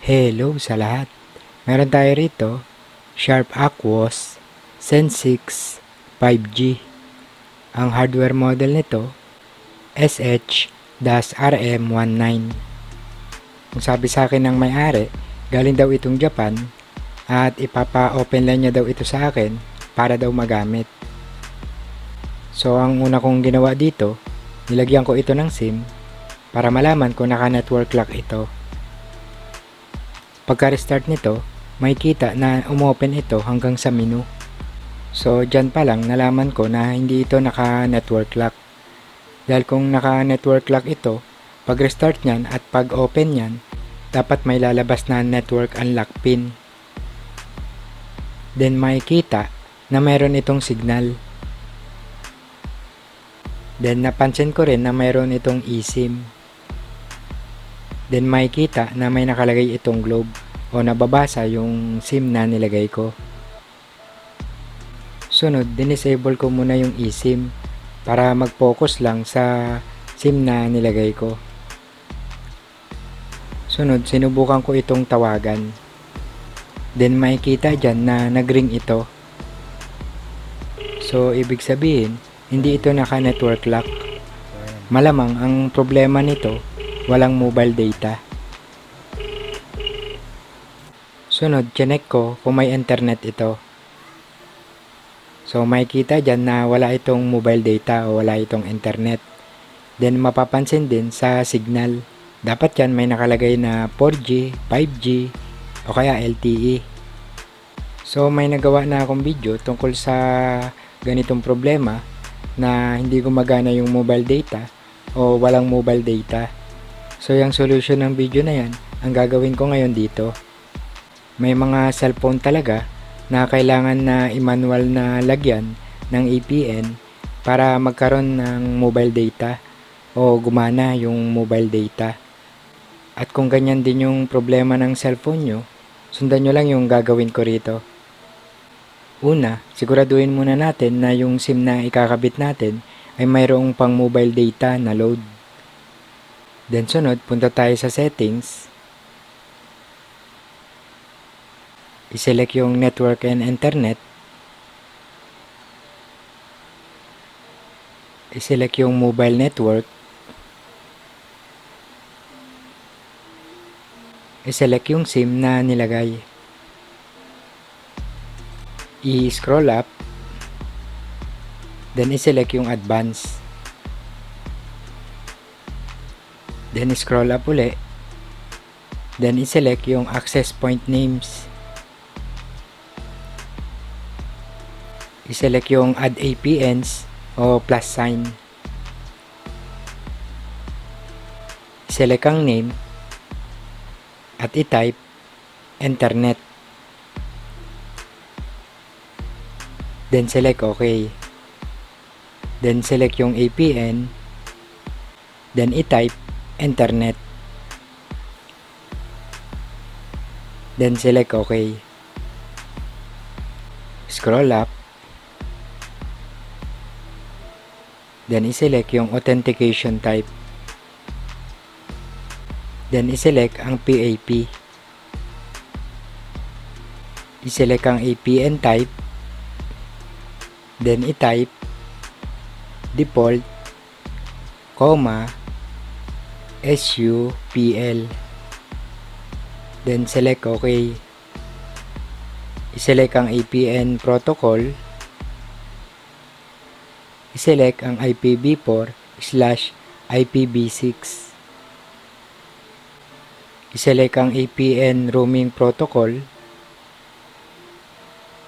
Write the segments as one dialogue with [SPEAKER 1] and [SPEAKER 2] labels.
[SPEAKER 1] Hello sa lahat. Meron tayo rito, Sharp Aquos Zen 6 5G. Ang hardware model nito, SH-RM19. Kung sabi sa akin ng may-ari, galing daw itong Japan at ipapa-open line niya daw ito sa akin para daw magamit. So ang una kong ginawa dito, nilagyan ko ito ng SIM para malaman kung naka-network lock ito. Pagka-restart nito, makikita na umopen ito hanggang sa menu. So, dyan pa lang nalaman ko na hindi ito naka-network lock. Dahil kung naka-network lock ito, pag-restart nyan at pag-open nyan, dapat may lalabas na network unlock pin. Then, makikita na mayroon itong signal. Then, napansin ko rin na mayroon itong eSIM. Then makikita na may nakalagay itong globe o nababasa yung SIM na nilagay ko. Sunod, dinisable ko muna yung eSIM para mag-focus lang sa SIM na nilagay ko. Sunod, sinubukan ko itong tawagan. Then makikita dyan na nag-ring ito. So, ibig sabihin, hindi ito naka-network lock. Malamang ang problema nito, walang mobile data. Sunod, chinek ko kung may internet ito. So, makikita dyan na wala itong mobile data o wala itong internet. Then, mapapansin din sa signal. Dapat yan may nakalagay na 4G, 5G, o kaya LTE. So, may nagawa na akong video tungkol sa ganitong problema na hindi gumagana yung mobile data o walang mobile data. So, yung solution ng video na yan, ang gagawin ko ngayon dito. May mga cellphone talaga na kailangan na i-manual na lagyan ng APN para magkaroon ng mobile data o gumana yung mobile data. At kung ganyan din yung problema ng cellphone nyo, sundan nyo lang yung gagawin ko rito. Una, siguraduhin muna natin na yung SIM na ikakabit natin ay mayroong pang mobile data na load. Then sunod, punta tayo sa settings. I-select yung network and internet. I-select yung mobile network. I-select yung SIM na nilagay. I-scroll up. Then i-select yung advanced. Then scroll up uli. Then i-select yung access point names. I-select yung add APNs o plus sign. I-select ang name at i-type internet. Then select OK. Then select yung APN. Then i-type internet. Then select OK. Scroll up. Then i-select yung authentication type. Then i-select ang PAP. I-select ang APN type. Then i-type default, SUPL. Then select OK. I-select ang APN protocol. I-select ang IPv4/IPv6. I-select ang APN roaming protocol.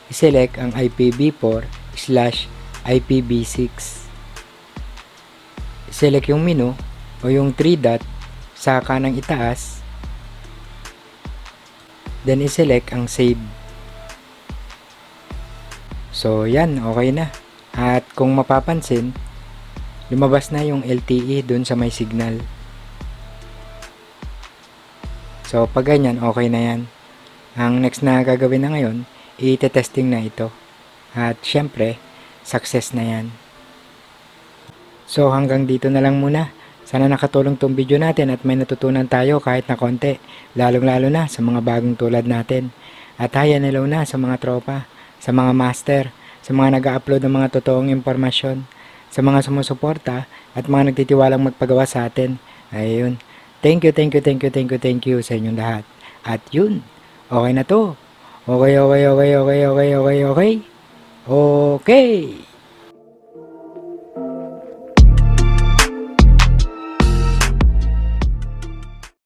[SPEAKER 1] I-select ang IPv4/IPv6. I-select yung menu o yung 3 dot sa kanang itaas. Then i-select ang save. So yan, okay na. At kung mapapansin, lumabas na yung LTE dun sa may signal. So pag ganyan, okay na yan. Ang next na gagawin na ngayon, i-testing na ito. At syempre, success na yan. So hanggang dito na lang muna. Sana nakatulong tong video natin at may natutunan tayo kahit na konti, lalong-lalo na sa mga bagong tulad natin. At hi and hello na sa mga tropa, sa mga master, sa mga nag-upload ng mga totoong impormasyon, sa mga sumusuporta at mga nagtitiwalang magpagawa sa atin. Ayun. Thank you, thank you, thank you, thank you, thank you sa inyong lahat. At yun, okay na to. Okay, okay, okay, okay, okay, okay, okay. Okay.